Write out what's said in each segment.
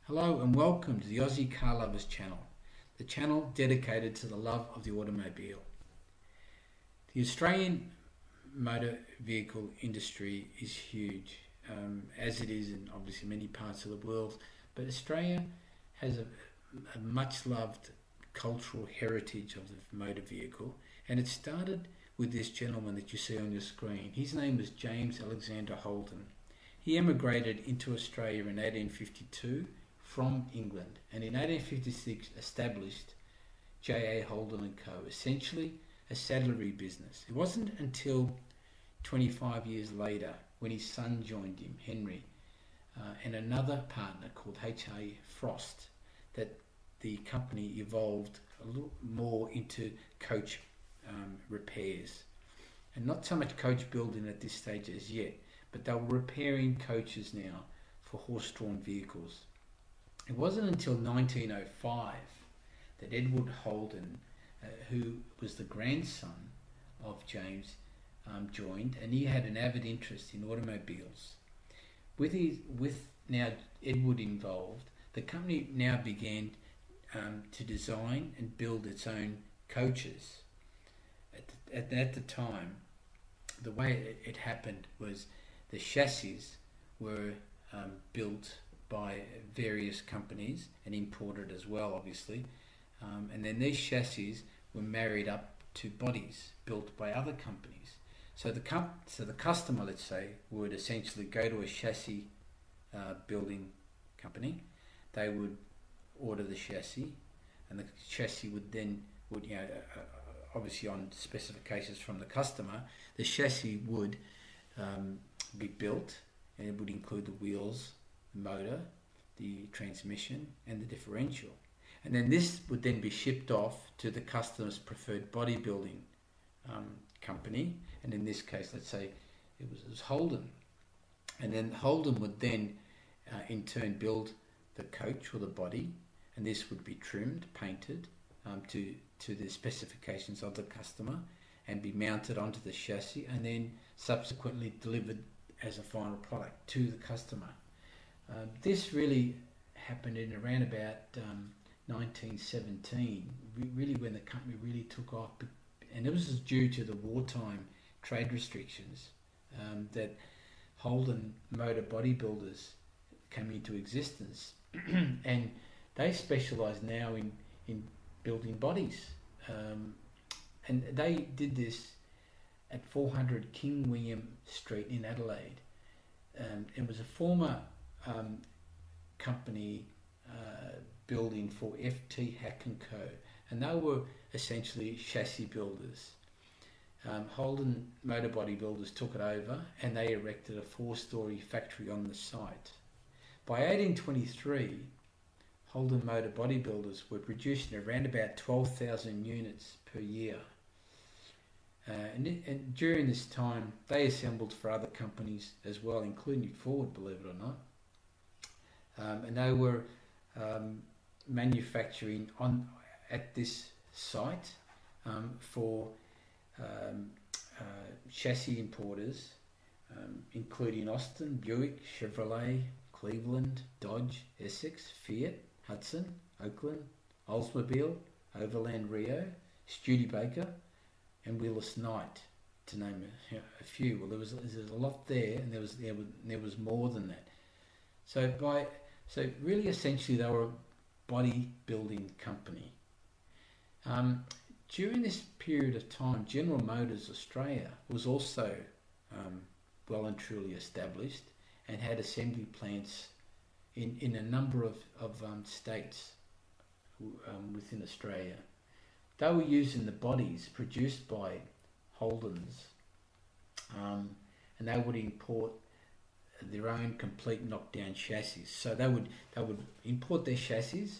Hello and welcome to the Aussie Car Lovers channel, the channel dedicated to the love of the automobile. The Australian motor vehicle industry is huge, as it is in obviously many parts of the world, but Australia has a much loved cultural heritage of the motor vehicle, and it started with this gentleman that you see on your screen. His name was James Alexander Holden. He emigrated into Australia in 1852 from England, and in 1856 established J.A. Holden and Co., essentially a saddlery business. It wasn't until 25 years later when his son joined him, Henry, and another partner called H.A. Frost, that the company evolved a little more into coach repairs. And not so much coach building at this stage as yet, but they were repairing coaches now for horse-drawn vehicles. It wasn't until 1905 that Edward Holden, who was the grandson of James, joined, and he had an avid interest in automobiles. With now Edward involved, the company now began to design and build its own coaches. At the time, the way it happened was the chassis were built by various companies and imported as well, obviously, and then these chassis were married up to bodies built by other companies. So the customer, let's say, would essentially go to a chassis building company. They would order the chassis, and the chassis would obviously on specifications from the customer, the chassis would be built, and it would include the wheels, the motor, the transmission, and the differential. And then this would then be shipped off to the customer's preferred bodybuilding company, and in this case, let's say it was Holden. And then Holden would then in turn build the coach or the body, and this would be trimmed, painted to the specifications of the customer, and be mounted onto the chassis, and then subsequently delivered as a final product to the customer. This really happened in around about 1917, really when the company really took off, and it was due to the wartime trade restrictions that Holden Motor Bodybuilders came into existence, and they specialise now in building bodies, and they did this at 400 King William Street in Adelaide. It was a former company building for F.T. Hack & Co., and they were essentially chassis builders. Holden Motor Bodybuilders took it over, and they erected a 4-storey factory on the site. By 1823, Holden Motor Bodybuilders were producing around about 12,000 units per year. And during this time, they assembled for other companies as well, including Ford, believe it or not. And they were manufacturing at this site for chassis importers, including Austin, Buick, Chevrolet, Cleveland, Dodge, Essex, Fiat, Hudson, Oakland, Oldsmobile, Overland Rio, Studebaker, and Willis Knight, to name a few. Well, there was a lot there, and there was more than that. So really, essentially, they were a bodybuilding company. During this period of time, General Motors Australia was also well and truly established, and had assembly plants in a number of states within Australia. They were using the bodies produced by Holden's, and they would import their own complete knockdown chassis. So they would import their chassis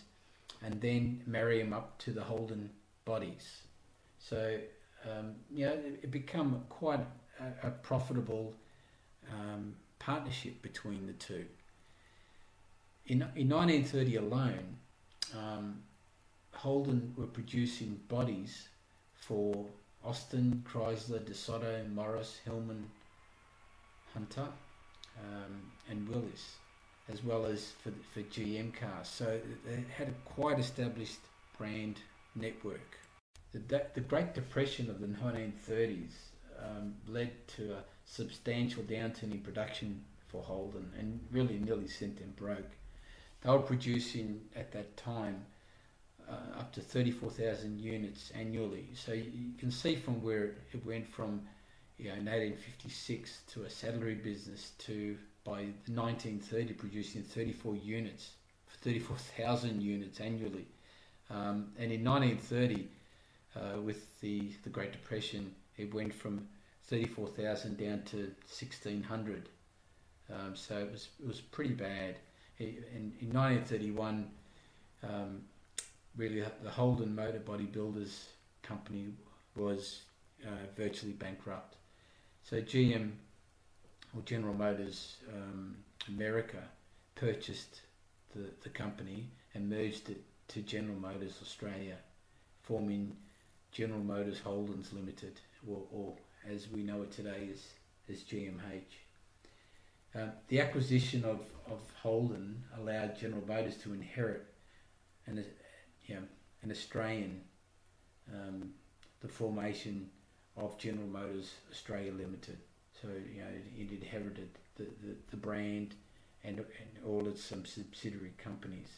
and then marry them up to the Holden bodies. So it became quite a profitable partnership between the two. In 1930 alone, Holden were producing bodies for Austin, Chrysler, DeSoto, Morris, Hillman, Hunter, and Willis, as well as for GM cars. So they had a quite established brand network. The Great Depression of the 1930s led to a substantial downturn in production for Holden and really nearly sent them broke. They were producing at that time up to 34,000 units annually. So you can see from where it went from, in 1856 to a salary business to by 1930 producing 34,000 units annually. And in 1930, with the Great Depression, it went from 34,000 down to 1,600. So it was pretty bad. In 1931, really the Holden Motor Body Builders Company was virtually bankrupt. So GM, or General Motors America, purchased the company and merged it to General Motors Australia, forming General Motors Holdens Limited, or as we know it today as GMH. The acquisition of Holden allowed General Motors to inherit an Australian, the formation of General Motors Australia Limited. So it inherited the brand and all its subsidiary companies.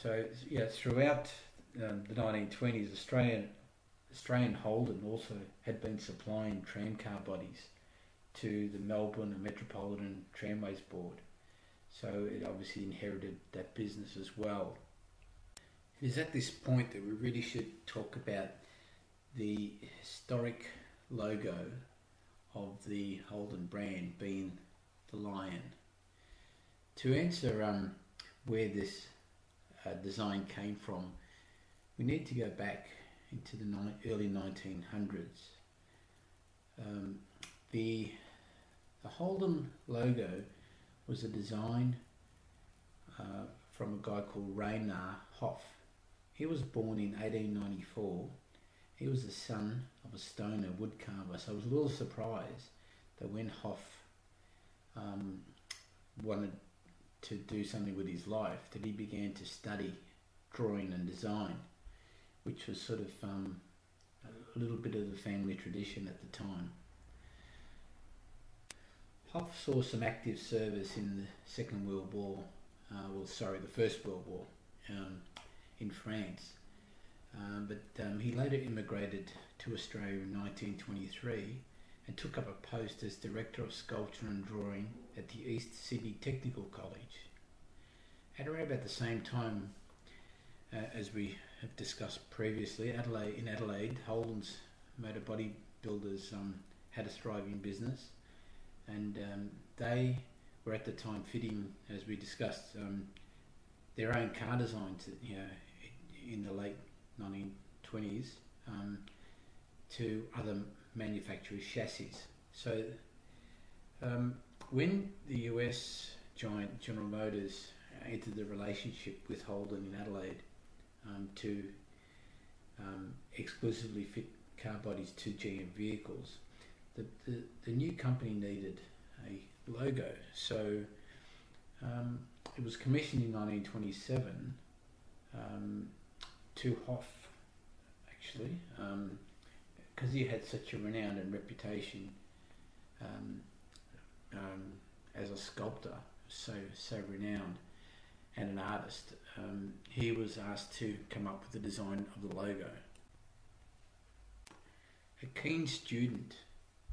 Throughout the 1920s, Australian Holden also had been supplying tramcar bodies to the Melbourne and Metropolitan Tramways Board. So it obviously inherited that business as well. It is at this point that we really should talk about the historic logo of the Holden brand being the lion. To answer where this design came from, we need to go back into the early 1900s. The Holden logo was a design from a guy called Rainer Hoff. He was born in 1894. He was the son of a stoner woodcarver, so I was a little surprised that when Hoff wanted to do something with his life, that he began to study drawing and design, which was sort of a little bit of the family tradition at the time. Hoff saw some active service in the Second World War, the First World War in France. But he later immigrated to Australia in 1923 and took up a post as Director of Sculpture and Drawing at the East Sydney Technical College. At around about the same time, as we have discussed previously, in Adelaide, Holden's Motor Body Builders had a thriving business, and they were at the time fitting, as we discussed, their own car designs, in the late 1920s, to other manufacturers' chassis. So when the US giant General Motors entered the relationship with Holden in Adelaide to exclusively fit car bodies to GM vehicles, the new company needed a logo. So it was commissioned in 1927 to Hoff, actually, because he had such a renown and reputation as a sculptor, so renowned, and an artist. He was asked to come up with the design of the logo. A keen student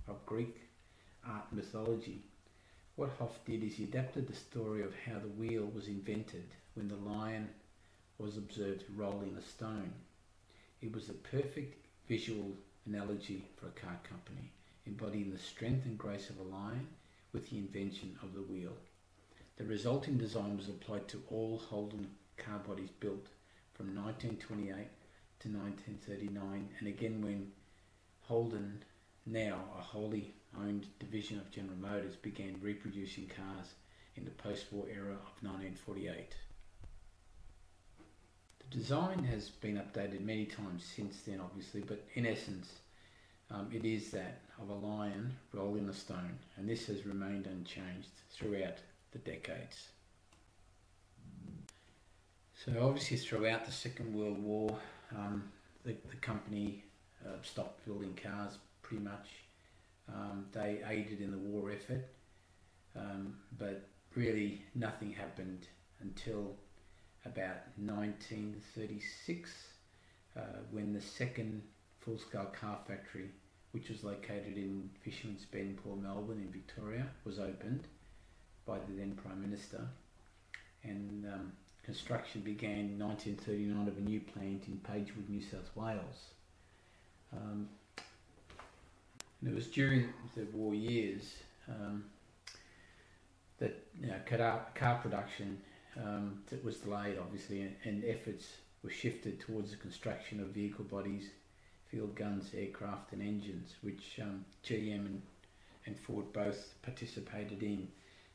of Greek art mythology, what Hoff did is he adapted the story of how the wheel was invented when the lion was observed rolling a stone. It was a perfect visual analogy for a car company, embodying the strength and grace of a lion with the invention of the wheel. The resulting design was applied to all Holden car bodies built from 1928 to 1939, and again when Holden, now a wholly owned division of General Motors, began reproducing cars in the post-war era of 1948. The design has been updated many times since then, obviously, but in essence, it is that of a lion rolling a stone, and this has remained unchanged throughout the decades. So obviously throughout the Second World War, the company stopped building cars pretty much. They aided in the war effort, but really nothing happened until about 1936, when the second full-scale car factory, which was located in Fisherman's Bend, Port Melbourne in Victoria, was opened by the then Prime Minister, and construction began in 1939 of a new plant in Pagewood, New South Wales. And it was during the war years that car production that was delayed, obviously, and efforts were shifted towards the construction of vehicle bodies, field guns, aircraft and engines, which GM and Ford both participated in.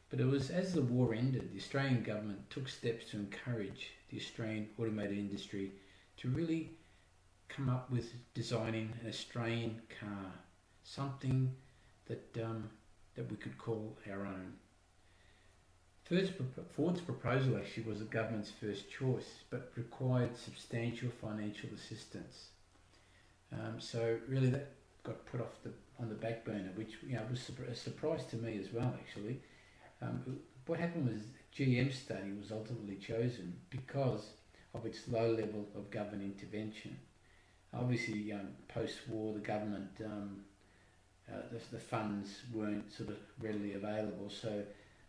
But it was as the war ended, the Australian government took steps to encourage the Australian automotive industry to really come up with designing an Australian car, something that that we could call our own. Ford's proposal actually was the government's first choice, but required substantial financial assistance. So really that got put off on the back burner, which was a surprise to me as well, actually. What happened was GM's study was ultimately chosen because of its low level of government intervention. Obviously, post-war, the government, the funds weren't sort of readily available, so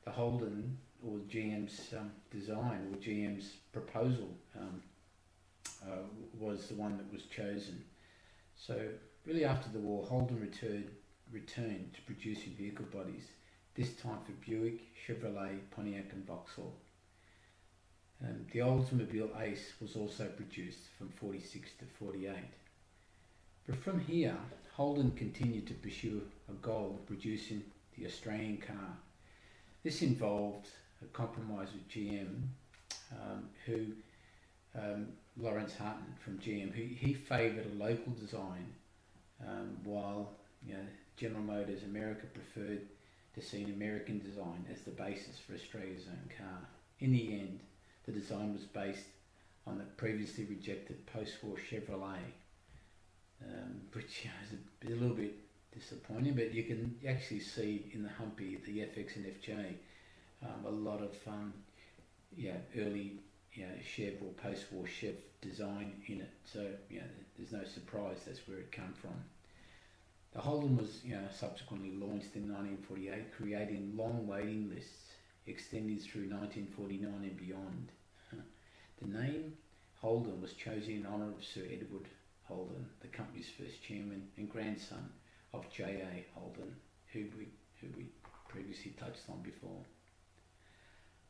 the Holden, or GM's design, or GM's proposal, was the one that was chosen. So really after the war, Holden returned to producing vehicle bodies, this time for Buick, Chevrolet, Pontiac and Vauxhall. The Oldsmobile Ace was also produced from 46 to 48. But from here, Holden continued to pursue a goal of producing the Australian car. This involved a compromise with GM, Lawrence Harton from GM, he favoured a local design, while General Motors America preferred to see an American design as the basis for Australia's own car. In the end, the design was based on the previously rejected post-war Chevrolet, which is a little bit disappointing, but you can actually see in the Humpy, the FX and FJ, a lot of early Chev or post-war Chev design in it. So there's no surprise that's where it came from. The Holden was subsequently launched in 1948, creating long waiting lists extending through 1949 and beyond. The name Holden was chosen in honour of Sir Edward Holden, the company's first chairman and grandson of J.A. Holden, who we previously touched on before.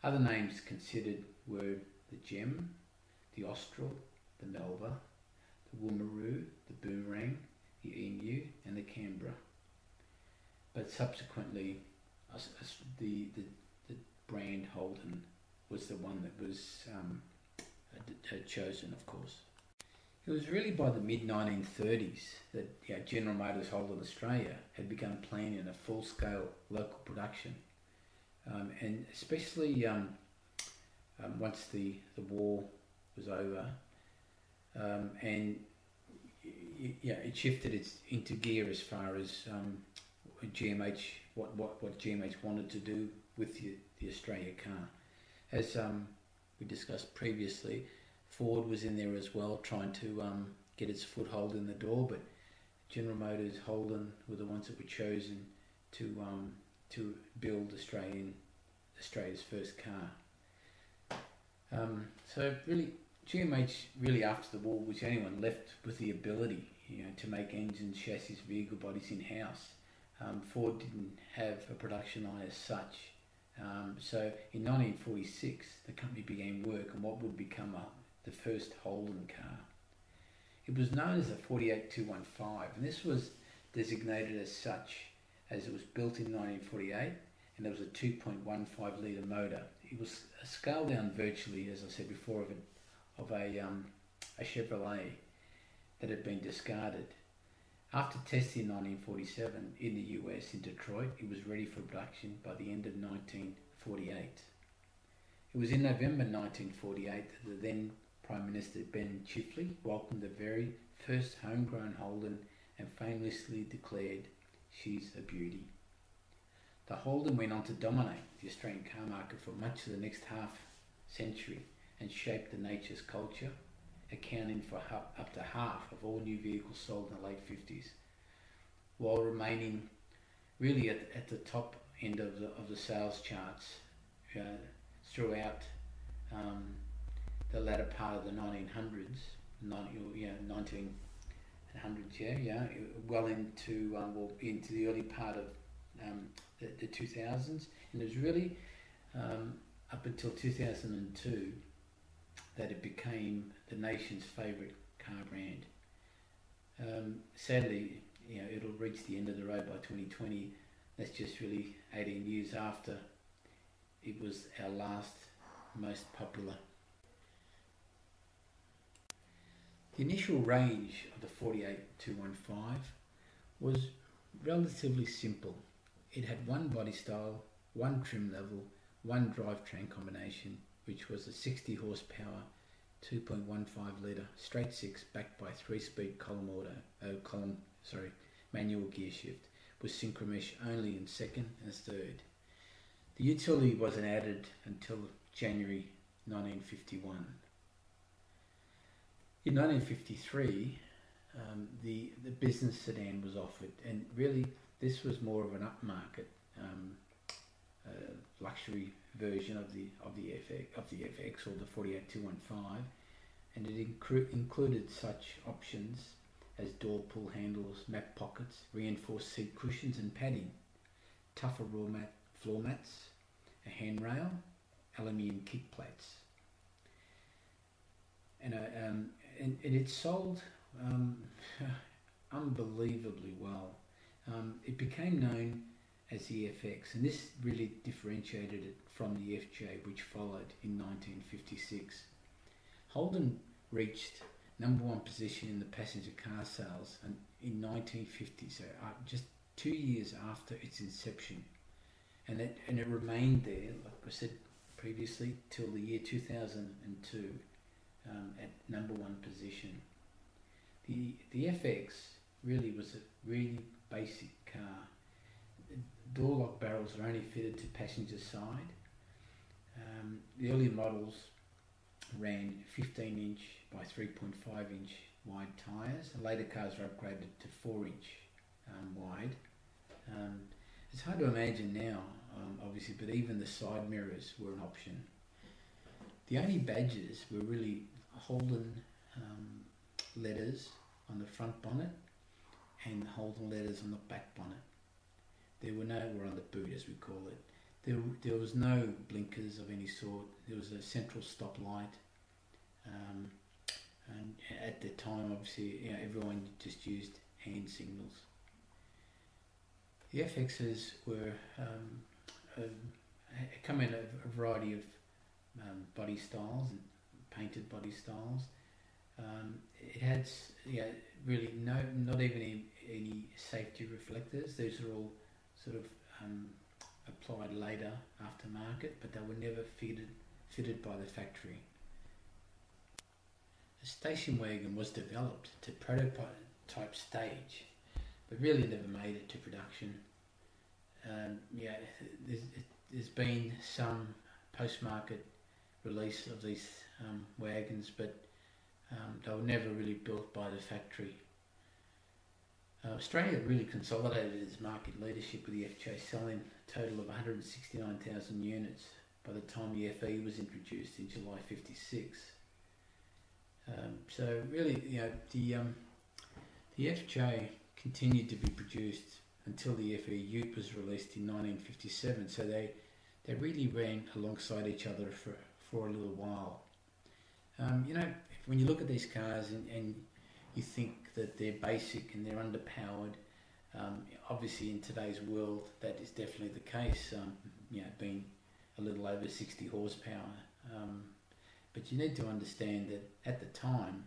Other names considered were the Gem, the Austral, the Melba, the Woomaroo, the Boomerang, the Emu and the Canberra. But subsequently the brand Holden was the one that was chosen, of course. It was really by the mid-1930s that General Motors Holden Australia had begun planning a full-scale local production, and especially once the war was over, and it shifted into gear as far as GMH, what GMH wanted to do with the Australia car. As we discussed previously, Ford was in there as well, trying to get its foothold in the door, but General Motors, Holden were the ones that were chosen to build Australia's first car. So really, GMH really after the war was the only one left with the ability, to make engines, chassis, vehicle bodies in house. Ford didn't have a production line as such. So in 1946, the company began work on what would become the first Holden car. It was known as a 48215, and this was designated as such as it was built in 1948, and there was a 2.15 litre motor. It was a scaled down virtually, as I said before, of a Chevrolet that had been discarded. After testing in 1947 in the US in Detroit, it was ready for production by the end of 1948. It was in November 1948 that the then Prime Minister Ben Chifley welcomed the very first homegrown Holden and famously declared, "She's a beauty." The Holden went on to dominate the Australian car market for much of the next half century and shaped the nature's culture, accounting for up to half of all new vehicles sold in the late 50s, while remaining really at the top end of the sales charts throughout the latter part of the 1900s, well into the early part of the 2000s, and it was really up until 2002 that it became the nation's favourite car brand. Sadly, it'll reach the end of the road by 2020. That's just really 18 years after it was our last most popular. The initial range of the 48215 was relatively simple. It had one body style, one trim level, one drivetrain combination, which was a 60 horsepower 2.15 litre straight six backed by 3-speed manual gear shift with synchromesh only in second and third. The utility wasn't added until January 1951. In 1953, the business sedan was offered, and really this was more of an upmarket luxury version of the FX or the 48215, and it included such options as door pull handles, map pockets, reinforced seat cushions and padding, tougher floor mats, a handrail, aluminium kick plates, and it sold unbelievably well. It became known as the FX, and this really differentiated it from the FJ, which followed in 1956. Holden reached #1 position in the passenger car sales in 1950, so just 2 years after its inception, and it remained there, like I said previously, till the year 2002 at #1 position. The FX really was a really basic car. Door lock barrels are only fitted to passenger side. The early models ran 15-inch by 3.5-inch wide tyres. Later cars were upgraded to 4-inch wide. It's hard to imagine now, obviously, but even the side mirrors were an option. The only badges were really Holden letters on the front bonnet and Holden letters on the back bonnet. There were on the boot, as we call it. There was no blinkers of any sort. There was a central stoplight, and at the time, obviously, everyone just used hand signals. The FXs were come in a variety of body styles and painted body styles. It had really not even any safety reflectors. These are all sort of applied later aftermarket, but they were never fitted by the factory. A station wagon was developed to prototype stage, but really never made it to production. There's been some post-market release of these wagons, but they were never really built by the factory. Australia really consolidated its market leadership with the FJ selling a total of 169,000 units by the time the FE was introduced in July 56. So really, the FJ continued to be produced until the FE Ute was released in 1957. So they really ran alongside each other for a little while. When you look at these cars and you think that they're basic and they're underpowered, obviously in today's world that is definitely the case, being a little over 60 horsepower. But you need to understand that at the time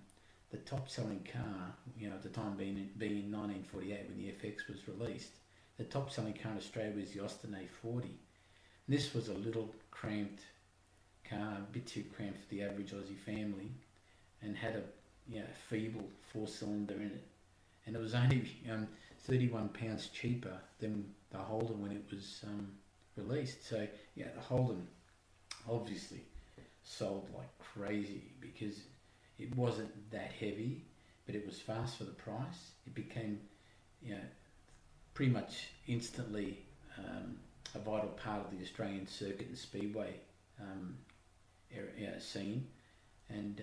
the top selling car, at the time being in 1948 when the FX was released, the top selling car in Australia was the Austin A40. And this was a little cramped car, a bit too cramped for the average Aussie family, and had a feeble 4-cylinder in it. And it was only £31 cheaper than the Holden when it was released. So the Holden obviously sold like crazy because it wasn't that heavy, but it was fast for the price. It became, pretty much instantly a vital part of the Australian circuit and speedway scene, and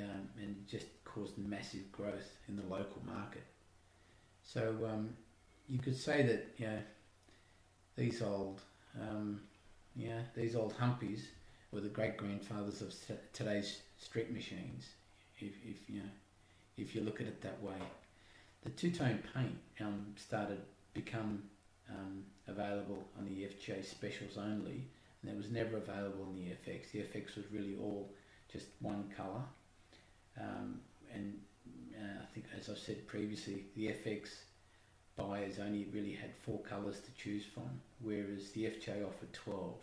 just caused massive growth in the local market. So you could say that these old humpies were the great grandfathers of today's street machines, if you look at it that way. The two-tone paint started become available on the FJ specials only, and it was never available in the FX. The FX was really all just one colour, and I think, as I've said previously, the FX buyers only really had 4 colours to choose from, whereas the FJ offered 12.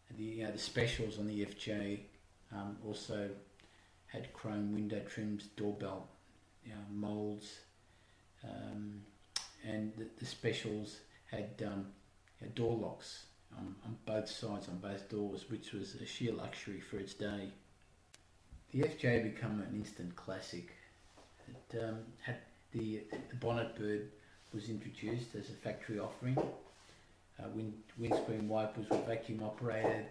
And the specials on the FJ also had chrome window trims, doorbell moulds, and the specials had door locks on both sides, on both doors, which was a sheer luxury for its day. The FJ became an instant classic. It had the bonnet bird was introduced as a factory offering. Windscreen wipers were vacuum operated.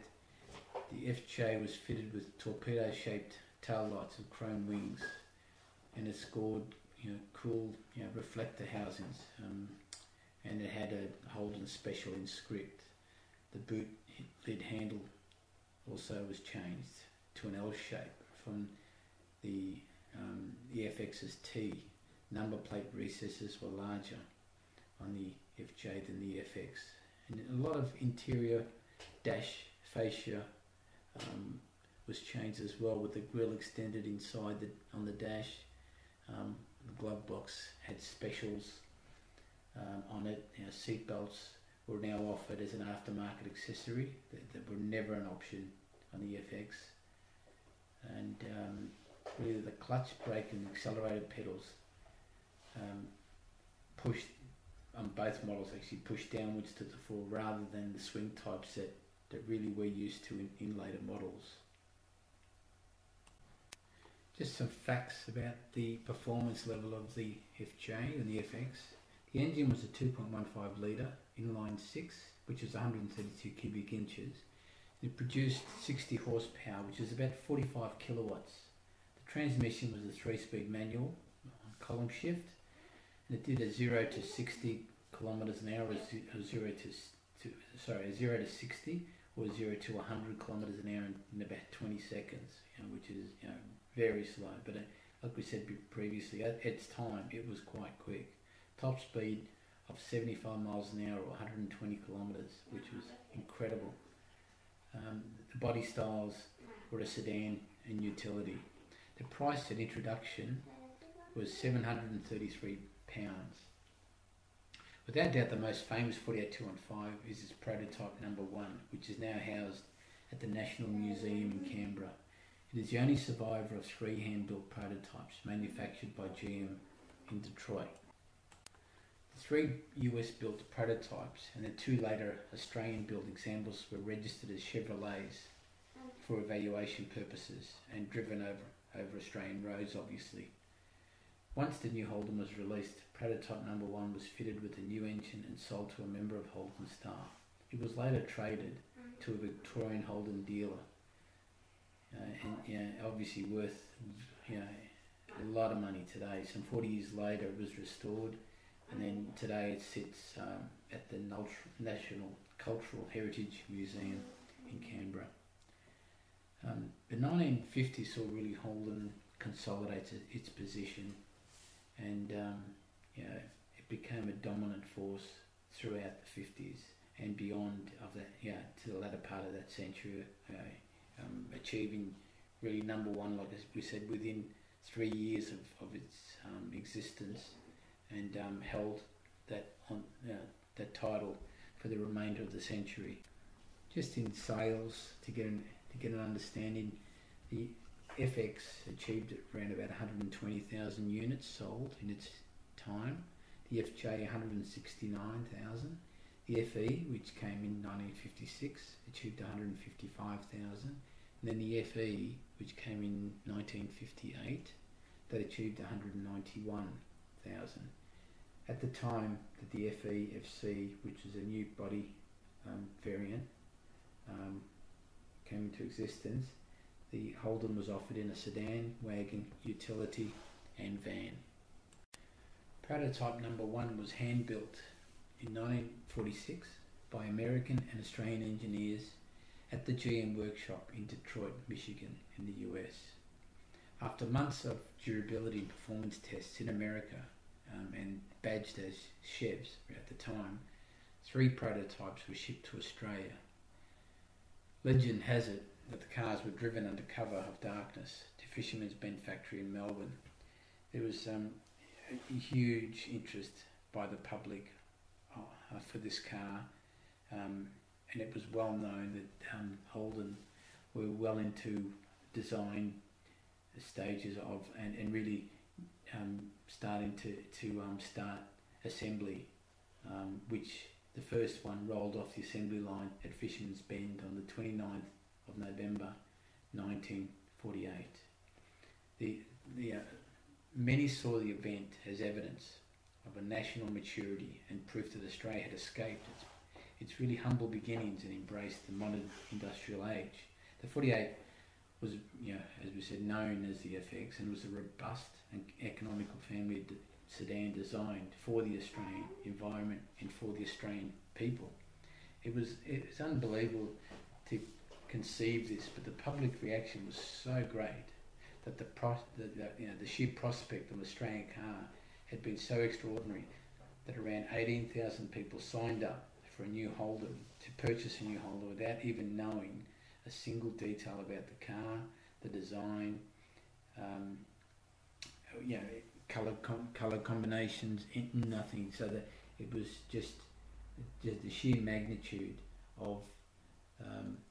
The FJ was fitted with torpedo-shaped tail lights and chrome wings, and it scored cool reflector housings, and it had a Holden special in script. The boot lid handle also was changed to an L shape from the FX's T. Number plate recesses were larger on the FJ than the FX, and a lot of interior dash fascia was changed as well, with the grille extended inside on the dash. The glove box had specials on it. Seat belts were now offered as an aftermarket accessory that were never an option on the FX. And really the clutch, brake and accelerator pedals pushed on both models, actually pushed downwards to the floor rather than the swing types that really we're used to in later models. Just some facts about the performance level of the FJ and the FX. The engine was a 2.15 litre inline 6, which is 132 cubic inches. It produced 60 horsepower, which is about 45 kilowatts. The transmission was a 3-speed manual column shift, and it did a 0 to 60 kilometres an hour, or 0 to 60, or 0 to 100 kilometres an hour in about 20 seconds, which is very slow. But like we said previously, at its time it was quite quick. Top speed of 75 miles an hour or 120 kilometres, which was incredible. The body styles were a sedan and utility. The price at introduction was £733. Without doubt, the most famous 48215 is its prototype number 1, which is now housed at the National Museum in Canberra. It is the only survivor of 3 hand-built prototypes manufactured by GM in Detroit. The 3 US-built prototypes and the 2 later Australian-built examples were registered as Chevrolets for evaluation purposes and driven over Australian roads, obviously. Once the new Holden was released, prototype number 1 was fitted with a new engine and sold to a member of Holden staff. It was later traded to a Victorian Holden dealer, and obviously worth a lot of money today. Some 40 years later it was restored, and then today it sits at the National Cultural Heritage Museum in Canberra. The 1950s saw really Holden consolidate its position, and it became a dominant force throughout the 50s and beyond of that, to the latter part of that century, achieving really number 1, like as we said, within 3 years of its existence, and held that that title for the remainder of the century. Just in sales, to get an understanding, the FX achieved around about 120,000 units sold in its time. The FJ 169,000. The FE, which came in 1956, achieved 155,000. And then the FE, which came in 1958, that achieved 191,000. At the time that the FE FC, which is a new body variant, came into existence, the Holden was offered in a sedan, wagon, utility and van. Prototype number 1 was hand-built in 1946 by American and Australian engineers at the GM workshop in Detroit, Michigan in the US. After months of durability and performance tests in America and badged as Chevs at the time, 3 prototypes were shipped to Australia. Legend has it that the cars were driven under cover of darkness to Fisherman's Bend factory in Melbourne. There was a huge interest by the public for this car, and it was well known that Holden were well into design stages of and really starting to start assembly, which the first one rolled off the assembly line at Fisherman's Bend on the 29th of November 1948. Many saw the event as evidence of a national maturity and proof that Australia had escaped its really humble beginnings and embraced the modern industrial age. The 48 was, as we said, known as the FX, and was a robust and economical family sedan designed for the Australian environment and for the Australian people. It was unbelievable to conceive this, but the public reaction was so great that the sheer prospect of an Australian car had been so extraordinary that around 18,000 people signed up for a new Holden, to purchase a new Holden without even knowing a single detail about the car, the design, colour combinations, nothing. So that it was just the sheer magnitude of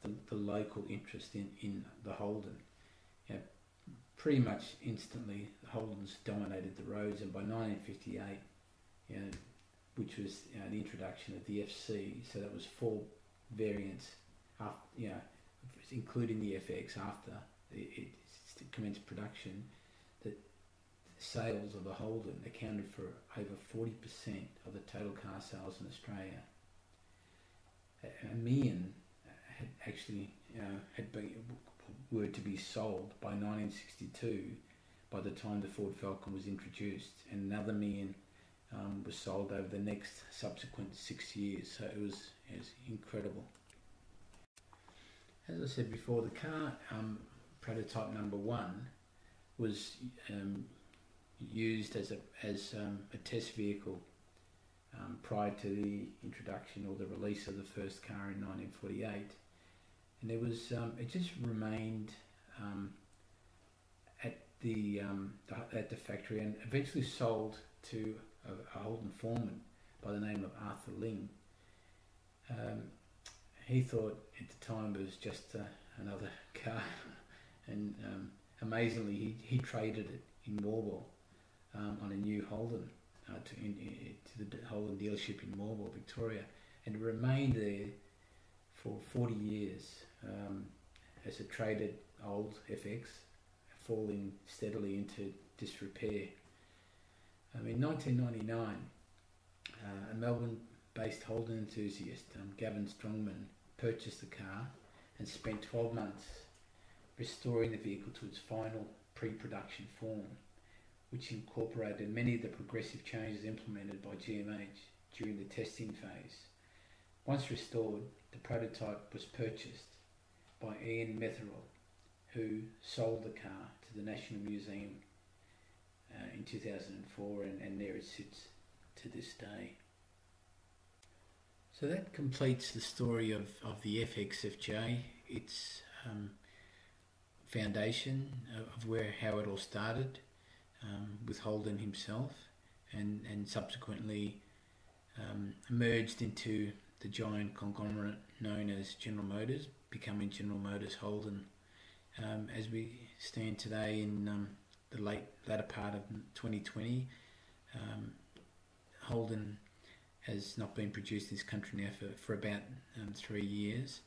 the local interest in the Holden. Pretty much instantly, the Holdens dominated the roads, and by 1958, which was the introduction of the FC, so that was 4 variants, including the FX after it commenced production, that sales of the Holden accounted for over 40% of the total car sales in Australia. A million had actually were to be sold by 1962, by the time the Ford Falcon was introduced, and another million was sold over the next subsequent 6 years. So it was incredible. As I said before, the car prototype number 1 was used as a test vehicle prior to the introduction or the release of the first car in 1948, and it was it just remained at the factory, and eventually sold to a Holden foreman by the name of Arthur Ling. He thought at the time it was just another car, and amazingly he traded it in Morwell on a new Holden to the Holden dealership in Morwell, Victoria, and it remained there for 40 years as a traded old FX, falling steadily into disrepair. In 1999, a Melbourne-based Holden enthusiast, Gavin Strongman, purchased the car and spent 12 months restoring the vehicle to its final pre-production form, which incorporated many of the progressive changes implemented by GMH during the testing phase. Once restored, the prototype was purchased by Ian Metherell, who sold the car to the National Museum in 2004, and there it sits to this day. So that completes the story of the FXFJ. It's foundation of how it all started, with Holden himself, and subsequently merged into the giant conglomerate known as General Motors, becoming General Motors Holden. As we stand today in the latter part of 2020, Holden has not been produced in this country now for about 3 years,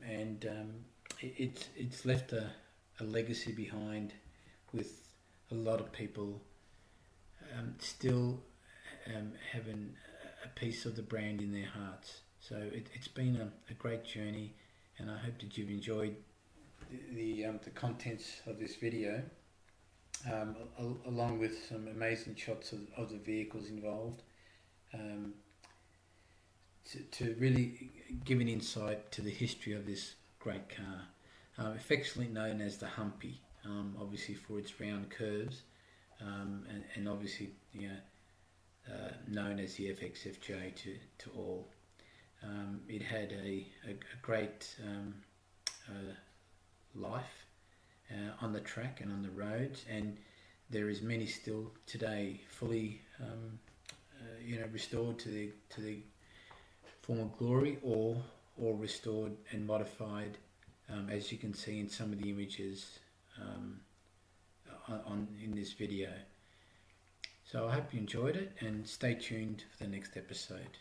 and it's left a legacy behind, with a lot of people still having a piece of the brand in their hearts. So it's been a great journey, and I hope that you've enjoyed the contents of this video, along with some amazing shots of the vehicles involved, to really give an insight to the history of this great car, affectionately known as the Humpy, obviously for its round curves, and obviously known as the FXFJ to all. It had a great life on the track and on the roads, and there is many still today fully restored to the former glory, or restored and modified, as you can see in some of the images in this video. So I hope you enjoyed it, and stay tuned for the next episode.